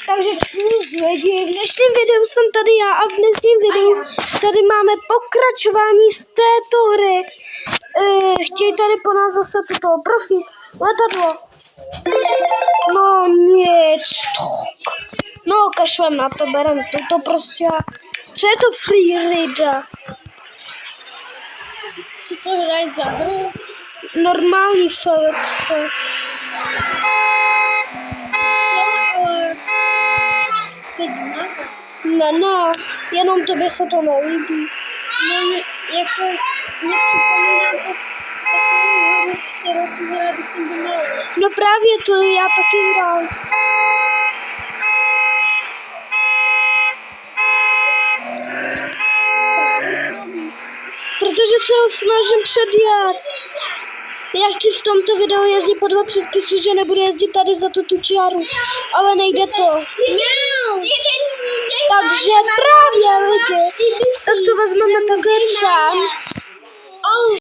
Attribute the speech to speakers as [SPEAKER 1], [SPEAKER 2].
[SPEAKER 1] Takže čus lidi, v dnešním videu jsem tady já a v dnešním videu tady máme pokračování z této hry. Chtějí tady po nás zase toto, prosím, letadlo. No nic, no kašlem na to, berem to prostě. Co je to freeride?
[SPEAKER 2] Co to hraješ za hru?
[SPEAKER 1] Normální selekce.
[SPEAKER 2] Teď
[SPEAKER 1] Ne, jenom tobě se to nelíbí.
[SPEAKER 2] no, jako mě připomíná to takovou hru, kterou jsem hrála, když jsem byla malá.
[SPEAKER 1] No právě to já taky hrál. Protože se ho snažím předjet. Já chci v tomto videu jezdit podle předpisu, že nebudu jezdit tady za tu čáru, ale nejde to. Takže právě lidi, tak to vezmeme takhle přám.